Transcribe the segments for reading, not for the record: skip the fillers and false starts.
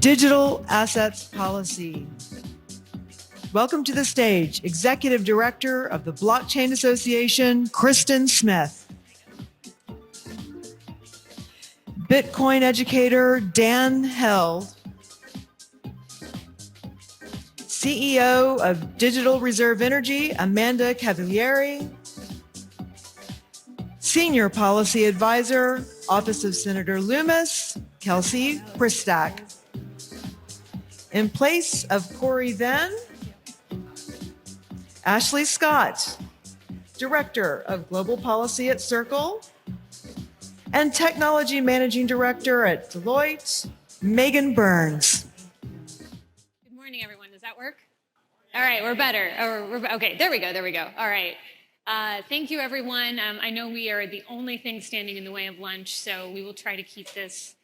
Digital Assets Policy. Welcome to the stage, Executive Director of the Blockchain Association, Kristen Smith. Bitcoin educator, Dan Held. CEO of Digital Reserve Energy, Amanda Cavaleri. Senior Policy Advisor, Office of Senator Lummis, Kelsey Pristach. In place of Corey Venn, Ashley Scott, Director of Global Policy at Circle, and Technology Managing Director at Deloitte, Meghan Burns. Good morning, everyone. Does that work? All right, we're better. Okay, there we go. All right. Thank you, everyone. I know we are the only thing standing in the way of lunch, so we will try to keep this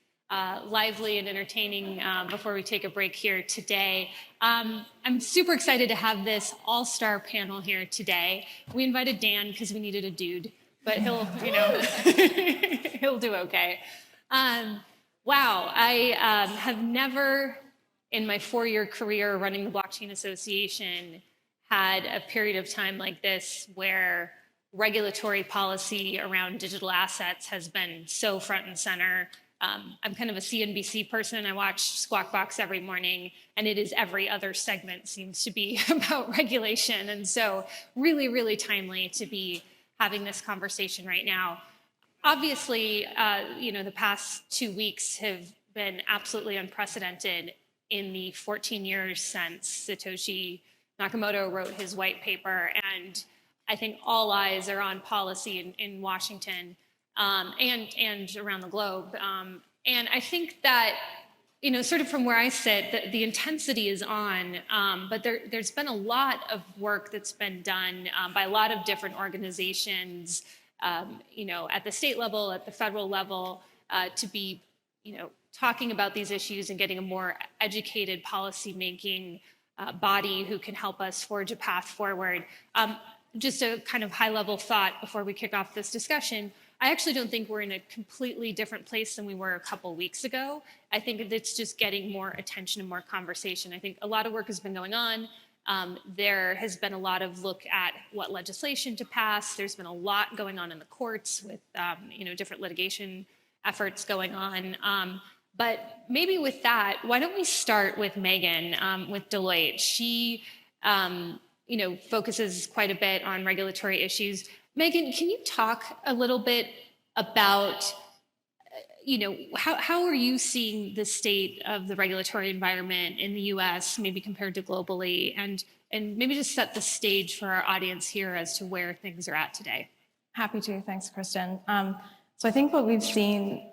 lively and entertaining before we take a break here today. I'm super excited to have this all-star panel here today. We invited Dan because we needed a dude, but he'll, he'll do okay. Wow, I have never in my 4-year career running the Blockchain Association had a period of time like this where regulatory policy around digital assets has been so front and center. I'm kind of a CNBC person. I watch Squawk Box every morning, and it is every other segment seems to be about regulation. And so really, really timely to be having this conversation right now. Obviously, the past 2 weeks have been absolutely unprecedented in the 14 years since Satoshi Nakamoto wrote his white paper. And I think all eyes are on policy in Washington and around the globe. And I think that, sort of from where I sit, the intensity is on, but there's been a lot of work that's been done by a lot of different organizations, at the state level, at the federal level, to be, talking about these issues and getting a more educated policymaking body who can help us forge a path forward. Just a kind of high-level thought before we kick off this discussion. I actually don't think we're in a completely different place than we were a couple weeks ago. I think it's just getting more attention and more conversation. I think a lot of work has been going on. There has been a lot of look at what legislation to pass. There's been a lot going on in the courts with, different litigation efforts going on. But maybe with that, why don't we start with Meghan with Deloitte? She, focuses quite a bit on regulatory issues. Meghan, can you talk a little bit about, how are you seeing the state of the regulatory environment in the U.S., maybe compared to globally, and maybe just set the stage for our audience here as to where things are at today? Happy to. Thanks, Kristen. So I think what we've seen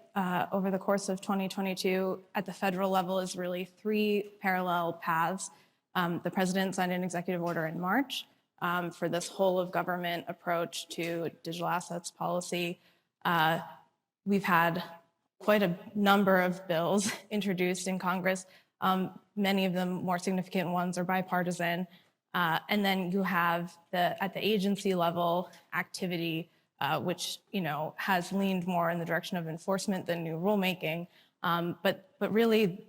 over the course of 2022 at the federal level is really 3 parallel paths. The president signed an executive order in March for this whole of government approach to digital assets policy. We've had quite a number of bills introduced in Congress. Many of them more significant ones are bipartisan. And then you have at the agency level activity, which has leaned more in the direction of enforcement than new rulemaking. But really,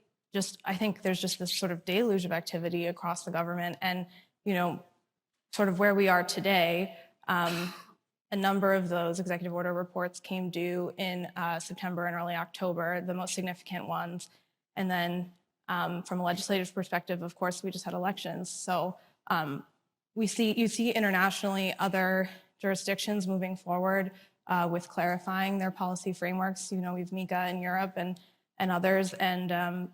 I think there's just this sort of deluge of activity across the government, and sort of where we are today. A number of those executive order reports came due in September and early October, the most significant ones. And then from a legislative perspective, of course, we just had elections. So you see internationally other jurisdictions moving forward with clarifying their policy frameworks. We've MiCA in Europe and others. And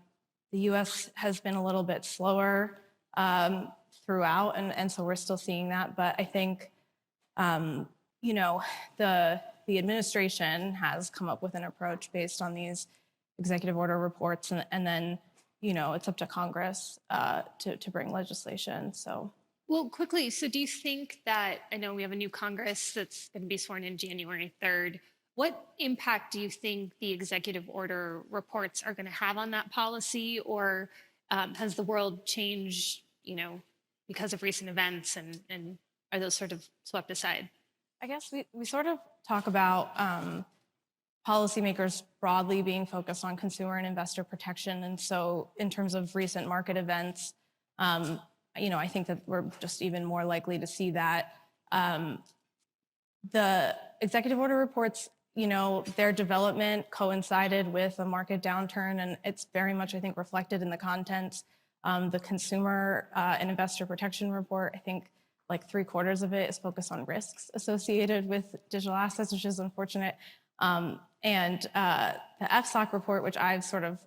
the US has been a little bit slower throughout. And so we're still seeing that. But I think the administration has come up with an approach based on these executive order reports, and then it's up to Congress to bring legislation. So, well, quickly. So, do you think that, I know we have a new Congress that's going to be sworn in January 3rd. What impact do you think the executive order reports are going to have on that policy, or has the world changed, because of recent events, and are those sort of swept aside? I guess we sort of talk about policymakers broadly being focused on consumer and investor protection. And so in terms of recent market events, I think that we're just even more likely to see that. The executive order reports, their development coincided with a market downturn, and it's very much, I think, reflected in the contents. The consumer and investor protection report, I think like 3/4 of it is focused on risks associated with digital assets, which is unfortunate. And the FSOC report, which I've sort of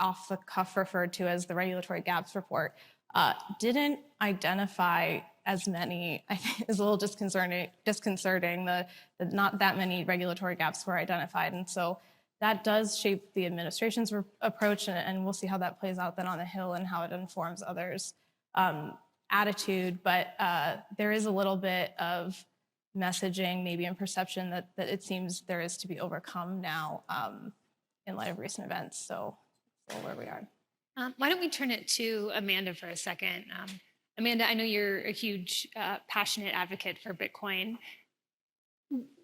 off the cuff referred to as the regulatory gaps report, didn't identify as many. I think is a little disconcerting. The not that many regulatory gaps were identified, and so that does shape the administration's approach, and we'll see how that plays out then on the Hill and how it informs others' attitude. But there is a little bit of messaging, maybe in perception, that it seems there is to be overcome now in light of recent events. So where we are. Why don't we turn it to Amanda for a second? Amanda, I know you're a huge, passionate advocate for Bitcoin.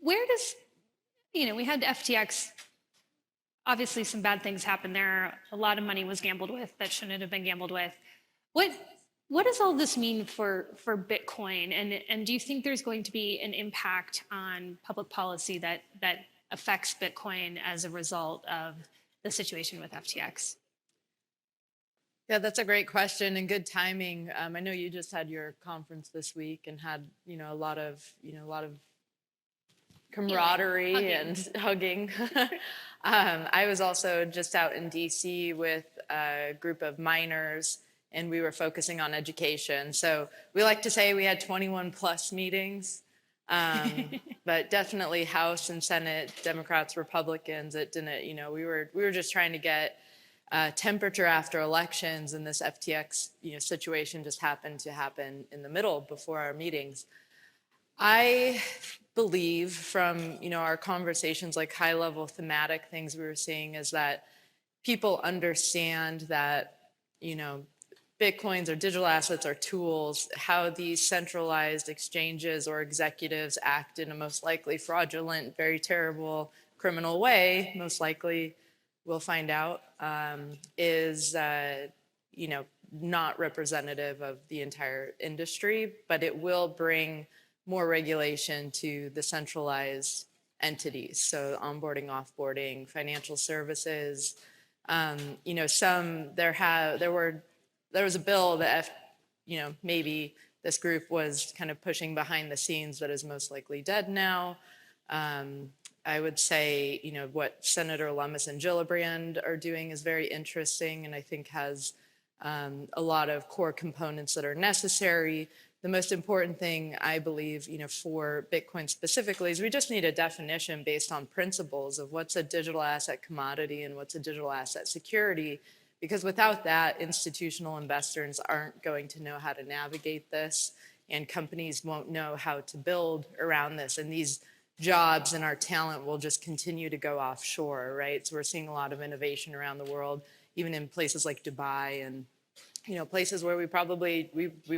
Where does, we had FTX, obviously some bad things happened there. A lot of money was gambled with that shouldn't have been gambled with. What does all this mean for Bitcoin? And do you think there's going to be an impact on public policy that affects Bitcoin as a result of the situation with FTX? Yeah, that's a great question and good timing. I know you just had your conference this week and had, a lot of camaraderie and hugging. I was also just out in DC with a group of miners, and we were focusing on education. So we like to say we had 21 plus meetings, but definitely House and Senate, Democrats, Republicans. It didn't, we were just trying to get temperature after elections, and this FTX situation just happened to happen in the middle before our meetings. I believe from our conversations, like high level thematic things we were seeing, is that people understand that Bitcoins or digital assets are tools. How these centralized exchanges or executives act in a most likely fraudulent, very terrible criminal way, most likely we'll find out, is not representative of the entire industry, but it will bring more regulation to the centralized entities. So onboarding, offboarding, financial services. There was a bill that maybe this group was kind of pushing behind the scenes that is most likely dead now. I would say, what Senator Lummis and Gillibrand are doing is very interesting, and I think has a lot of core components that are necessary. The most important thing, I believe, for Bitcoin specifically, is we just need a definition based on principles of what's a digital asset commodity and what's a digital asset security, because without that, institutional investors aren't going to know how to navigate this, and companies won't know how to build around this, and these jobs and our talent will just continue to go offshore, right? So we're seeing a lot of innovation around the world, even in places like Dubai and places where we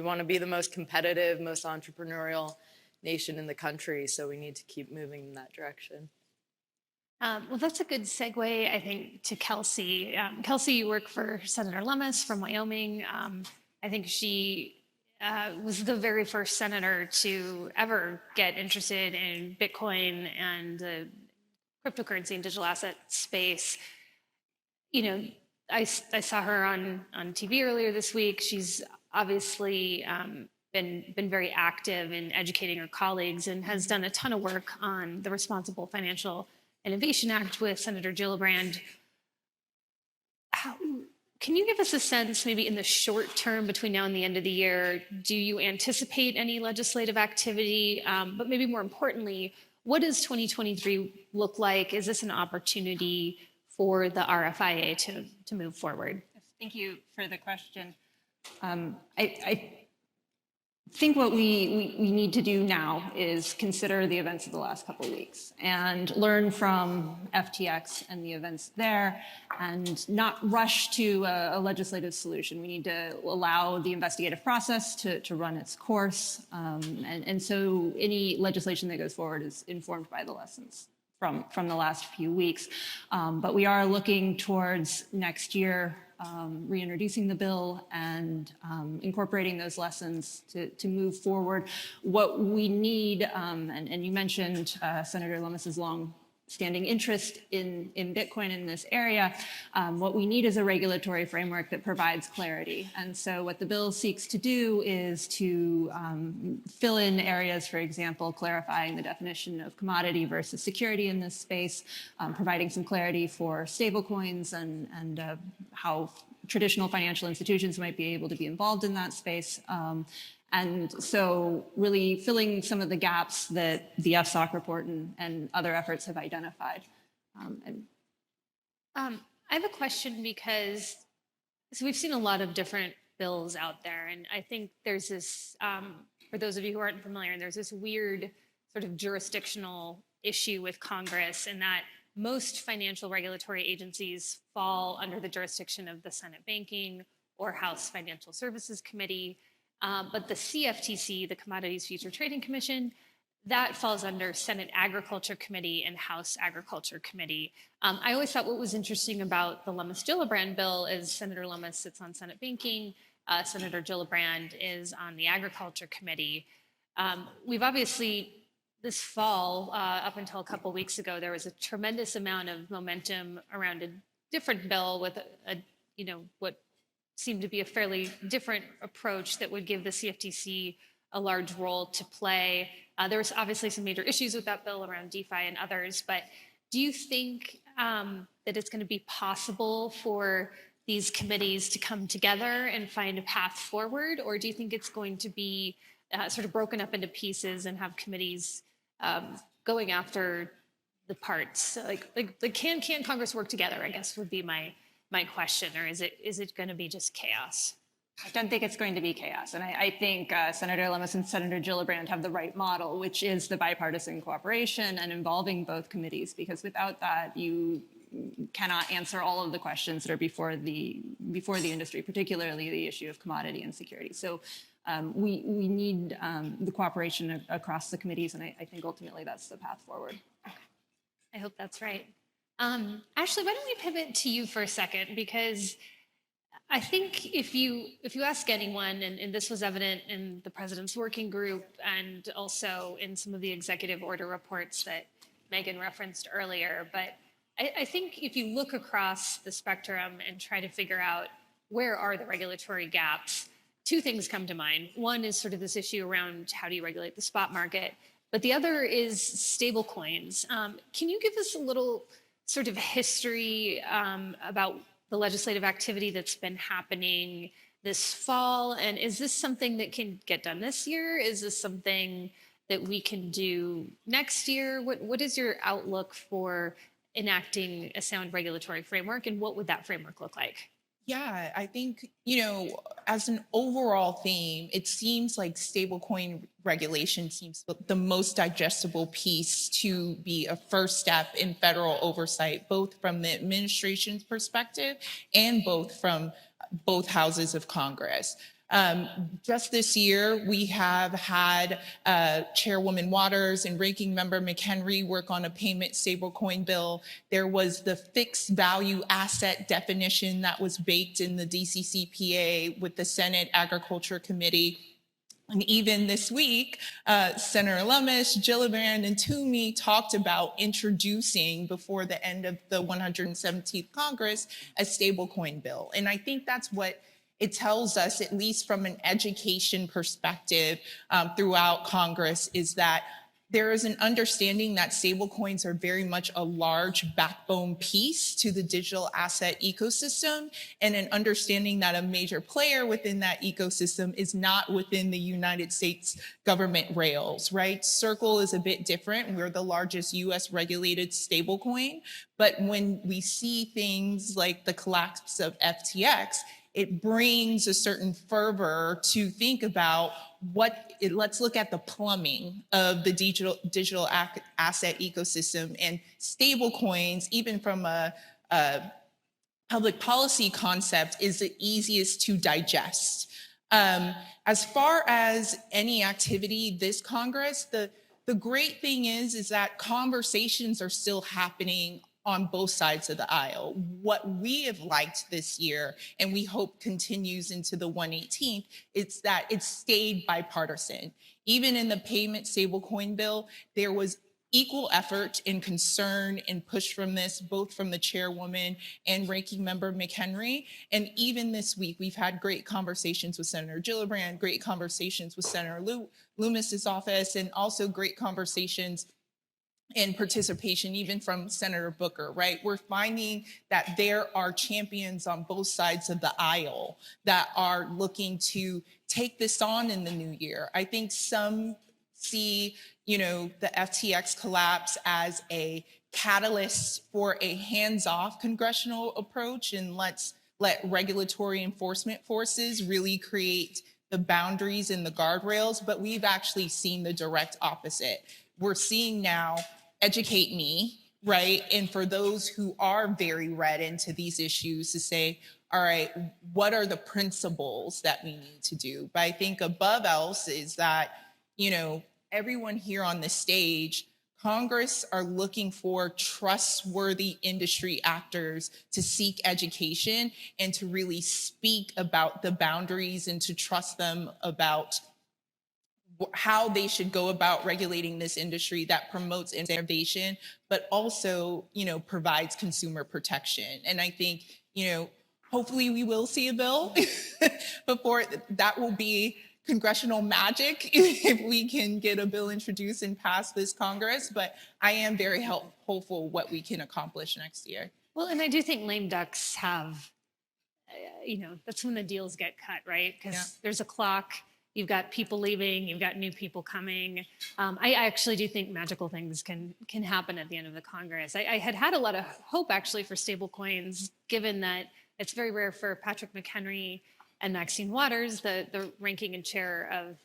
want to be the most competitive, most entrepreneurial nation in the country. So we need to keep moving in that direction. Well, that's a good segue, I think, to Kelsey. Kelsey, you work for Senator Lummis from Wyoming. I think she was the very first senator to ever get interested in Bitcoin and the cryptocurrency and digital asset space. I saw her on TV earlier this week. She's obviously been very active in educating her colleagues and has done a ton of work on the Responsible Financial Innovation Act with Senator Gillibrand. Can you give us a sense, maybe in the short term between now and the end of the year, do you anticipate any legislative activity? But maybe more importantly, what does 2023 look like? Is this an opportunity for the RFIA to move forward? Thank you for the question. I think what we need to do now is consider the events of the last couple of weeks and learn from FTX and the events there, and not rush to a legislative solution. We need to allow the investigative process to run its course. And so any legislation that goes forward is informed by the lessons from the last few weeks. But we are looking towards next year, reintroducing the bill and incorporating those lessons to move forward. What we need, and you mentioned Senator Lummis's long-standing interest in Bitcoin in this area, what we need is a regulatory framework that provides clarity. And so what the bill seeks to do is to fill in areas, for example, clarifying the definition of commodity versus security in this space, providing some clarity for stablecoins and how traditional financial institutions might be able to be involved in that space. And so really filling some of the gaps that the FSOC report and other efforts have identified. I have a question because we've seen a lot of different bills out there, and I think there's this, for those of you who aren't familiar, there's this weird sort of jurisdictional issue with Congress in that most financial regulatory agencies fall under the jurisdiction of the Senate Banking or House Financial Services Committee. But the CFTC, the Commodities Future Trading Commission, that falls under Senate Agriculture Committee and House Agriculture Committee. I always thought what was interesting about the Lummis-Gillibrand bill is Senator Lummis sits on Senate Banking, Senator Gillibrand is on the Agriculture Committee. We've obviously, this fall, up until a couple weeks ago, there was a tremendous amount of momentum around a different bill with what seemed to be a fairly different approach that would give the CFTC a large role to play. There was obviously some major issues with that bill around DeFi and others, but do you think that it's going to be possible for these committees to come together and find a path forward, or do you think it's going to be sort of broken up into pieces and have committees going after the parts? Like can Congress work together, I guess would be my question, or is it going to be just chaos? I don't think it's going to be chaos. And I think Senator Lummis and Senator Gillibrand have the right model, which is the bipartisan cooperation and involving both committees, because without that, you cannot answer all of the questions that are before the industry, particularly the issue of commodity and security. So we need the cooperation across the committees, and I think ultimately that's the path forward. Okay. I hope that's right. Ashley, why don't we pivot to you for a second? Because I think if you ask anyone, and this was evident in the president's working group and also in some of the executive order reports that Meghan referenced earlier, but I think if you look across the spectrum and try to figure out where are the regulatory gaps, two things come to mind. One is sort of this issue around how do you regulate the spot market, but the other is stable coins. Can you give us a little sort of history about the legislative activity that's been happening this fall? And is this something that can get done this year? Is this something that we can do next year? What is your outlook for enacting a sound regulatory framework, and what would that framework look like? Yeah, I think, as an overall theme, it seems like stablecoin regulation seems the most digestible piece to be a first step in federal oversight, both from the administration's perspective and both from both houses of Congress. Just this year, we have had Chairwoman Waters and Ranking Member McHenry work on a payment stablecoin bill. There was the fixed value asset definition that was baked in the DCCPA with the Senate Agriculture Committee. And even this week, Senator Lummis, Gillibrand, and Toomey talked about introducing before the end of the 117th Congress a stablecoin bill. And I think that's what it tells us, at least from an education perspective throughout Congress, is that there is an understanding that stablecoins are very much a large backbone piece to the digital asset ecosystem, and an understanding that a major player within that ecosystem is not within the United States government rails, right? Circle is a bit different. We're the largest US regulated stablecoin, but when we see things like the collapse of FTX, it brings a certain fervor to think about let's look at the plumbing of the digital asset ecosystem, and stable coins, even from a public policy concept, is the easiest to digest. As far as any activity this Congress, the great thing is that conversations are still happening on both sides of the aisle. What we have liked this year, and we hope continues into the 118th, is that it stayed bipartisan. Even in the payment stablecoin bill, there was equal effort and concern and push from this, both from the chairwoman and ranking member McHenry. And even this week, we've had great conversations with Senator Gillibrand, great conversations with Senator Lummis's office, and also great conversations and participation even from Senator Booker, right? We're finding that there are champions on both sides of the aisle that are looking to take this on in the new year. I think some see, the FTX collapse as a catalyst for a hands-off congressional approach, and let's let regulatory enforcement forces really create the boundaries and the guardrails, but we've actually seen the direct opposite. We're seeing now educate me, right? And for those who are very read into these issues to say, all right, what are the principles that we need to do? But I think above else is that, everyone here on the stage, Congress are looking for trustworthy industry actors to seek education and to really speak about the boundaries and to trust them about how they should go about regulating this industry that promotes innovation, but also, provides consumer protection. And I think, hopefully we will see a bill before that will be congressional magic if we can get a bill introduced and pass this Congress. But I am very hopeful what we can accomplish next year. Well, and I do think lame ducks have, that's when the deals get cut, right? Because there's a clock. You've got people leaving, you've got new people coming. I actually do think magical things can happen at the end of the Congress. I had a lot of hope actually for stable coins, given that it's very rare for Patrick McHenry and Maxine Waters, the ranking and chair of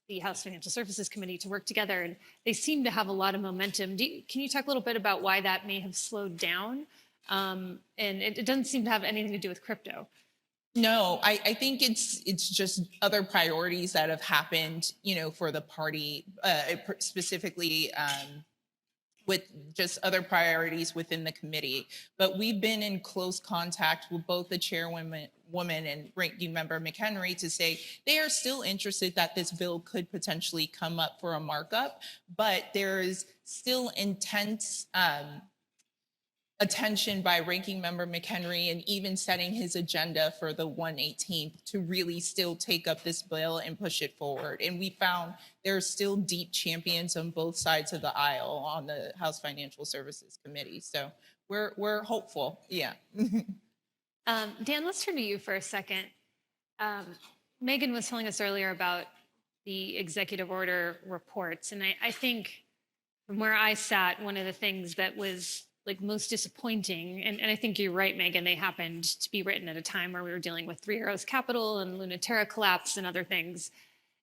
the House Financial Services Committee, to work together. And they seem to have a lot of momentum. Can you talk a little bit about why that may have slowed down? And it doesn't seem to have anything to do with crypto. No, I think it's just other priorities that have happened, for the party, specifically with just other priorities within the committee. But we've been in close contact with both the chairwoman and ranking member McHenry to say they are still interested that this bill could potentially come up for a markup, but there is still intense attention by ranking member McHenry and even setting his agenda for the 118th to really still take up this bill and push it forward. And we found there are still deep champions on both sides of the aisle on the House Financial Services Committee. So we're hopeful. Yeah. Dan, let's turn to you for a second. Meghan was telling us earlier about the executive order reports. And I think from where I sat, one of the things that was most disappointing, and I think you're right, Meghan, they happened to be written at a time where we were dealing with Three Arrows Capital and Lunaterra collapse and other things.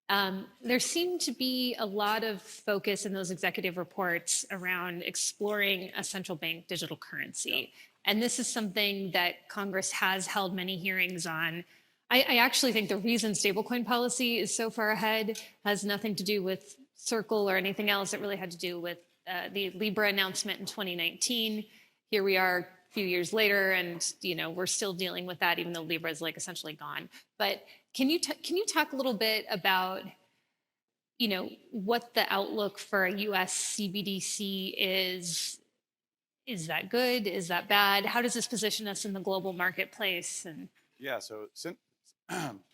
There seemed to be a lot of focus in those executive reports around exploring a central bank digital currency. And this is something that Congress has held many hearings on. I actually think the reason stablecoin policy is so far ahead has nothing to do with Circle or anything else. It really had to do with the Libra announcement in 2019. Here we are a few years later, and we're still dealing with that, even though Libra is essentially gone. But can you talk a little bit about what the outlook for a U.S. CBDC is? Is that good? Is that bad? How does this position us in the global marketplace? Yeah, so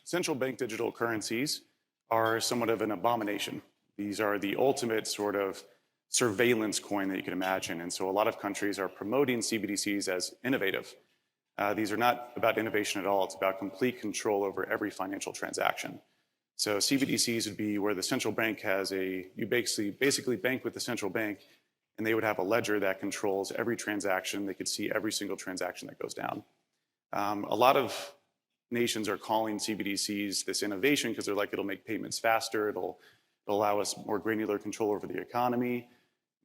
central bank digital currencies are somewhat of an abomination. These are the ultimate sort of surveillance coin that you can imagine. And so a lot of countries are promoting CBDCs as innovative. These are not about innovation at all. It's about complete control over every financial transaction. So CBDCs would be where the central bank has you basically bank with the central bank, and they would have a ledger that controls every transaction. They could see every single transaction that goes down. A lot of nations are calling CBDCs this innovation because they're like, it'll make payments faster, it'll allow us more granular control over the economy.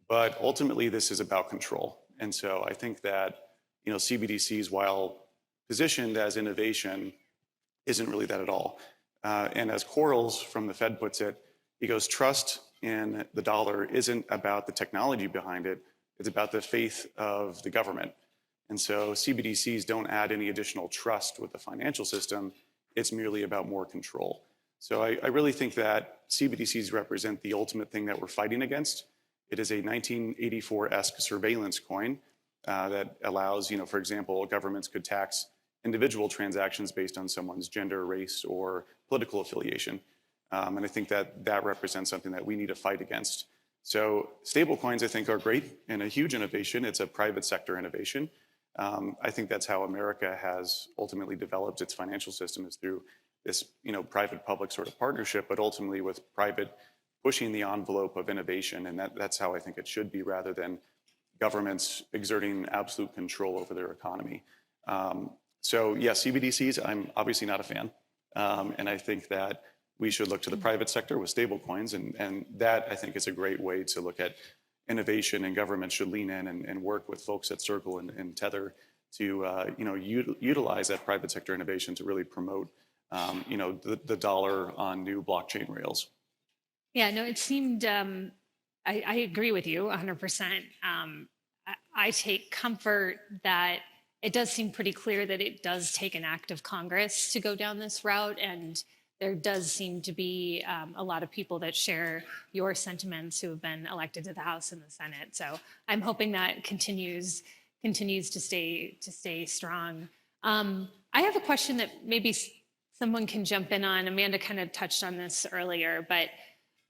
But ultimately, this is about control. And so I think that CBDCs, while positioned as innovation, isn't really that at all. And as Quarles from the Fed puts it, he goes, trust in the dollar isn't about the technology behind it, it's about the faith of the government. And so CBDCs don't add any additional trust with the financial system, it's merely about more control. So I really think that CBDCs represent the ultimate thing that we're fighting against. It is a 1984-esque surveillance coin that allows, for example, governments could tax individual transactions based on someone's gender, race, or political affiliation. And I think that represents something that we need to fight against. So stablecoins, I think, are great and a huge innovation. It's a private sector innovation. I think that's how America has ultimately developed its financial system, is through this, private-public sort of partnership, but ultimately with private pushing the envelope of innovation. And that's how I think it should be, rather than governments exerting absolute control over their economy. So yes, CBDCs, I'm obviously not a fan. And I think that we should look to the private sector with stable coins. And that, I think, is a great way to look at innovation, and government should lean in and work with folks at Circle and Tether to, utilize that private sector innovation to really promote, the dollar on new blockchain rails. Yeah, no, it seemed, I agree with you 100%. I take comfort that it does seem pretty clear that it does take an act of Congress to go down this route. And there does seem to be a lot of people that share your sentiments who have been elected to the House and the Senate. So I'm hoping that continues to stay strong. I have a question that maybe someone can jump in on. Amanda kind of touched on this earlier, but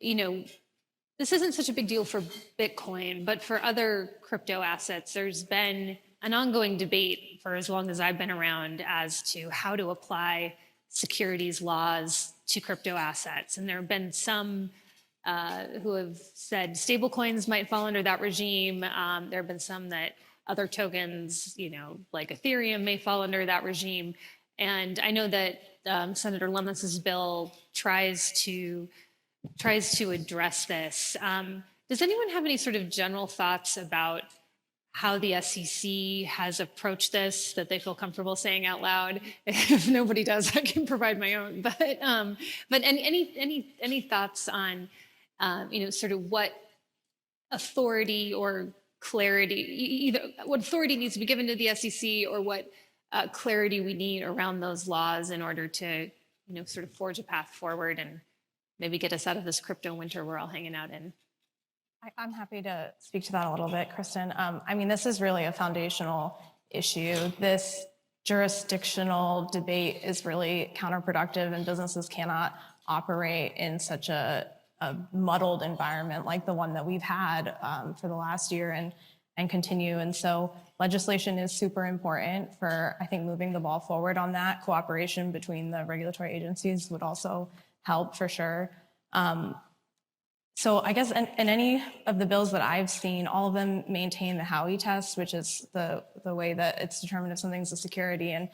this isn't such a big deal for Bitcoin, but for other crypto assets, there's been an ongoing debate for as long as I've been around as to how to apply securities laws to crypto assets. And there have been some who have said stablecoins might fall under that regime. There have been some that other tokens, like Ethereum, may fall under that regime. And I know that Senator Lummis's bill tries to address this. Does anyone have any sort of general thoughts about how the SEC has approached this that they feel comfortable saying out loud? If nobody does, I can provide my own. But any thoughts on sort of what authority or clarity, either what authority needs to be given to the SEC, or what clarity we need around those laws in order to sort of forge a path forward and maybe get us out of this crypto winter we're all hanging out in? I'm happy to speak to that a little bit, Kristen. This is really a foundational issue. This jurisdictional debate is really counterproductive, and businesses cannot operate in such a muddled environment like the one that we've had for the last year and continue. And so legislation is super important for, I think, moving the ball forward on that. Cooperation between the regulatory agencies would also help for sure. So I guess in any of the bills that I've seen, all of them maintain the Howey test, which is the way that it's determined if something's a security, and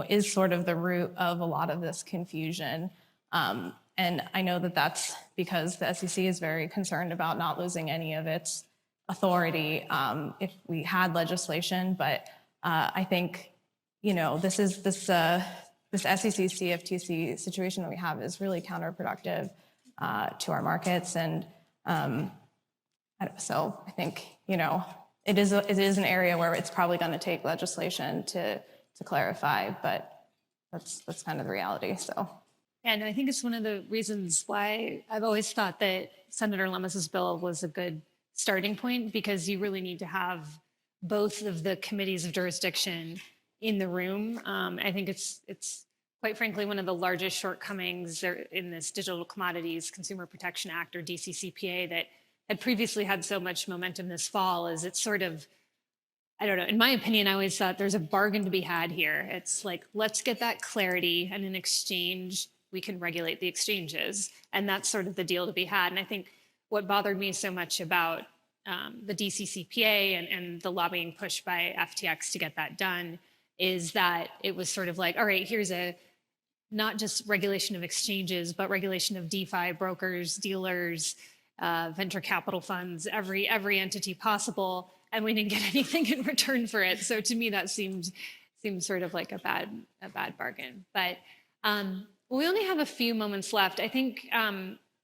is sort of the root of a lot of this confusion. And I know that that's because the SEC is very concerned about not losing any of its authority if we had legislation. But I think this SEC CFTC situation that we have is really counterproductive to our markets. And so I think, it is an area where it's probably going to take legislation to clarify, but that's kind of the reality. So. And I think it's one of the reasons why I've always thought that Senator Lummis's bill was a good starting point, because you really need to have both of the committees of jurisdiction in the room. I think it's quite frankly one of the largest shortcomings in this Digital Commodities Consumer Protection Act, or DCCPA, that had previously had so much momentum this fall. Is it's sort of, I don't know, in my opinion, I always thought there's a bargain to be had here. It's like, let's get that clarity, and in exchange, we can regulate the exchanges. And that's sort of the deal to be had. And I think what bothered me so much about the DCCPA and the lobbying push by FTX to get that done is that it was sort of like, all right, here's not just regulation of exchanges, but regulation of DeFi brokers, dealers, venture capital funds, every entity possible. And we didn't get anything in return for it. So to me, that seemed sort of like a bad bargain. But we only have a few moments left. I think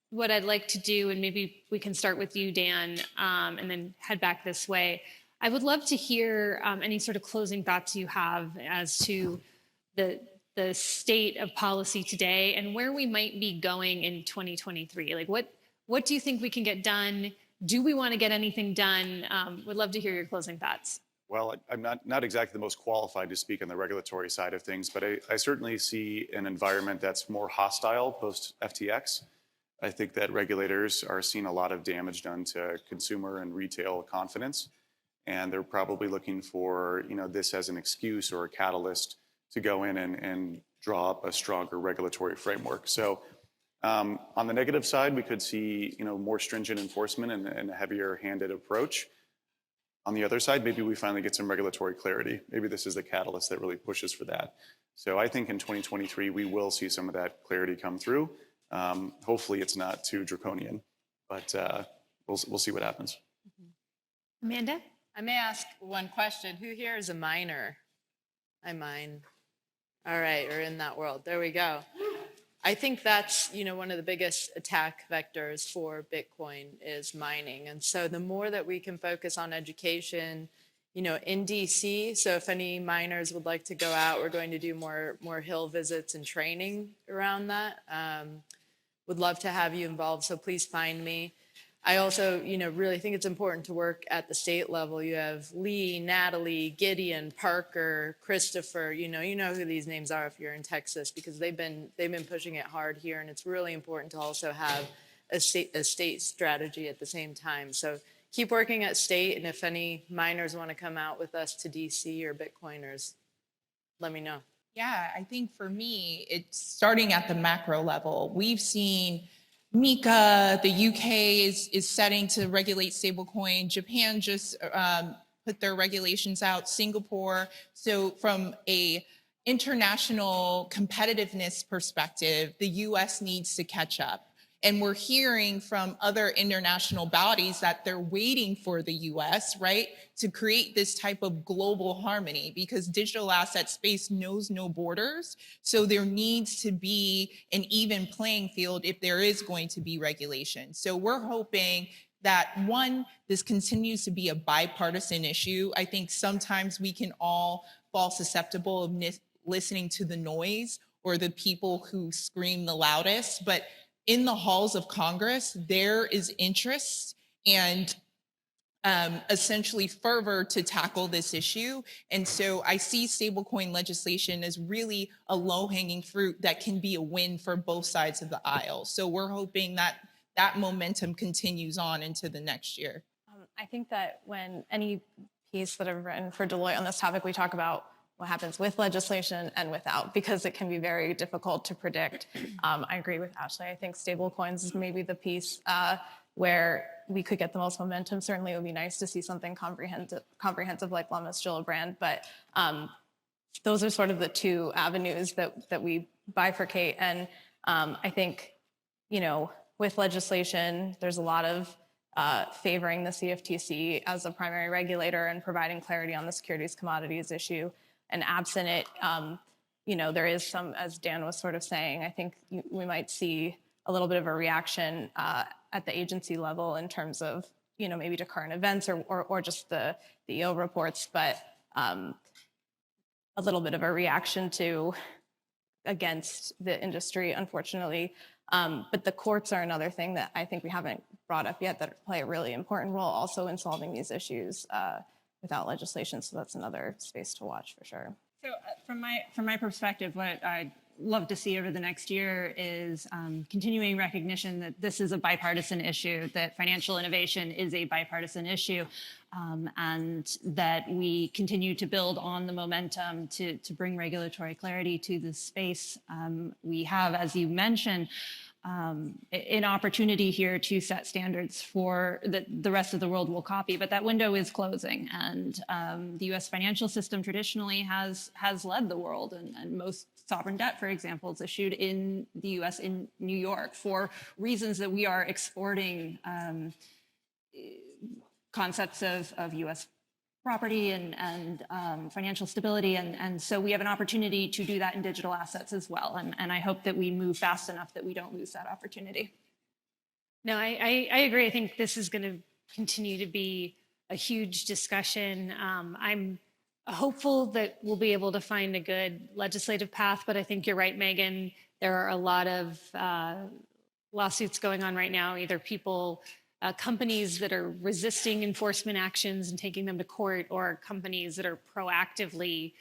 what I'd like to do, and maybe we can start with you, Dan, and then head back this way. I would love to hear any sort of closing thoughts you have as to the state of policy today and where we might be going in 2023. Like, what do you think we can get done? Do we want to get anything done? Would love to hear your closing thoughts. Well, I'm not exactly the most qualified to speak on the regulatory side of things, but I certainly see an environment that's more hostile post FTX. I think that regulators are seeing a lot of damage done to consumer and retail confidence, and they're probably looking for this as an excuse or a catalyst to go in and draw up a stronger regulatory framework. So on the negative side, we could see more stringent enforcement and a heavier-handed approach. On the other side, maybe we finally get some regulatory clarity. Maybe this is the catalyst that really pushes for that. So I think in 2023, we will see some of that clarity come through. Hopefully it's not too draconian, but we'll see what happens. Amanda? I may ask one question. Who here is a miner? I mine. All right, we're in that world. There we go. I think that's, one of the biggest attack vectors for Bitcoin is mining. And so the more that we can focus on education, in DC, so if any miners would like to go out, we're going to do more Hill visits and training around that. Would love to have you involved, so please find me. I also, really think it's important to work at the state level. You have Lee, Natalie, Gideon, Parker, Christopher. You know who these names are if you're in Texas, because they've been pushing it hard here, and it's really important to also have a state strategy at the same time. So keep working at state, and if any miners want to come out with us to DC or Bitcoiners, let me know. Yeah, I think for me, it's starting at the macro level. We've seen MiCA, the UK is setting to regulate stablecoin. Japan just put their regulations out, Singapore. So from a international competitiveness perspective, the US needs to catch up. And we're hearing from other international bodies that they're waiting for the US, right, to create this type of global harmony, because digital asset space knows no borders. So there needs to be an even playing field if there is going to be regulation. So we're hoping that, one, this continues to be a bipartisan issue. I think sometimes we can all fall susceptible of listening to the noise or the people who scream the loudest, but in the halls of Congress, there is interest and essentially fervor to tackle this issue. And so I see stablecoin legislation as really a low-hanging fruit that can be a win for both sides of the aisle. So we're hoping that that momentum continues on into the next year. I think that when any piece that I've written for Deloitte on this topic, we talk about what happens with legislation and without, because it can be very difficult to predict. I agree with Ashley. I think stablecoins is maybe the piece where we could get the most momentum. Certainly it would be nice to see something comprehensive like Lummis Gillibrand, but those are sort of the two avenues that we bifurcate. And I think, with legislation, there's a lot of favoring the CFTC as a primary regulator and providing clarity on the securities commodities issue. And absent it, there is some, as Dan was sort of saying, I think we might see a little bit of a reaction at the agency level in terms of, maybe to current events or just the EO reports, but a little bit of a reaction against the industry, unfortunately. But the courts are another thing that I think we haven't brought up yet that play a really important role also in solving these issues without legislation. So that's another space to watch for sure. So from my perspective, what I'd love to see over the next year is continuing recognition that this is a bipartisan issue, that financial innovation is a bipartisan issue, and that we continue to build on the momentum to bring regulatory clarity to this space. We have, as you mentioned, an opportunity here to set standards for that the rest of the world will copy, but that window is closing. And the US financial system traditionally has led the world, and most sovereign debt, for example, is issued in the US in New York for reasons that we are exporting concepts of US property and financial stability. And so we have an opportunity to do that in digital assets as well. And I hope that we move fast enough that we don't lose that opportunity. No, I agree. I think this is going to continue to be a huge discussion. I'm hopeful that we'll be able to find a good legislative path, but I think you're right, Megan. There are a lot of lawsuits going on right now, either people, companies that are resisting enforcement actions and taking them to court, or companies that are proactively,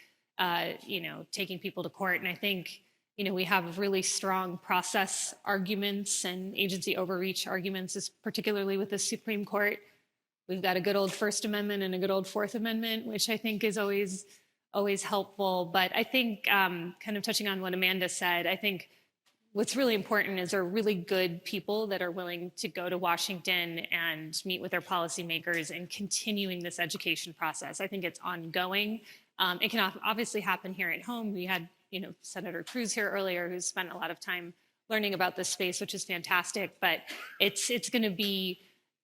taking people to court. And I think, we have really strong process arguments and agency overreach arguments, particularly with the Supreme Court. We've got a good old First Amendment and a good old Fourth Amendment, which I think is always helpful. But I think, kind of touching on what Amanda said, I think what's really important is there are really good people that are willing to go to Washington and meet with their policymakers and continuing this education process. I think it's ongoing. It can obviously happen here at home. We had, Senator Cruz here earlier, who's spent a lot of time learning about this space, which is fantastic. But it's going to be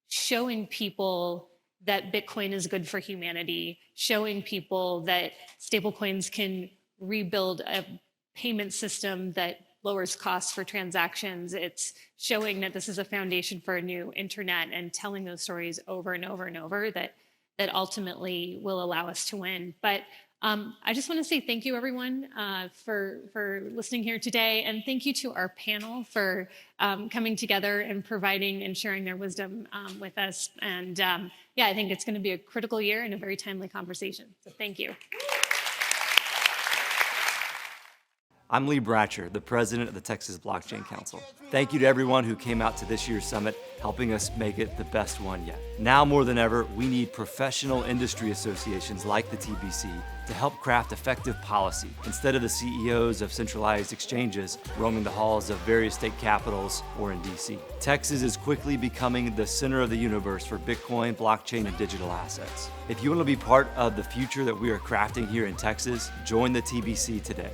showing people that Bitcoin is good for humanity, showing people that stablecoins can rebuild a payment system that lowers costs for transactions. It's showing that this is a foundation for a new internet, and telling those stories over and over and over that ultimately will allow us to win. But I just want to say thank you, everyone, for listening here today. And thank you to our panel for coming together and providing and sharing their wisdom with us. And I think it's going to be a critical year and a very timely conversation. So thank you. I'm Lee Bratcher, the president of the Texas Blockchain Council. Thank you to everyone who came out to this year's summit, helping us make it the best one yet. Now more than ever, we need professional industry associations like the TBC to help craft effective policy, instead of the CEOs of centralized exchanges roaming the halls of various state capitals or in DC. Texas is quickly becoming the center of the universe for Bitcoin, blockchain, and digital assets. If you want to be part of the future that we are crafting here in Texas, join the TBC today.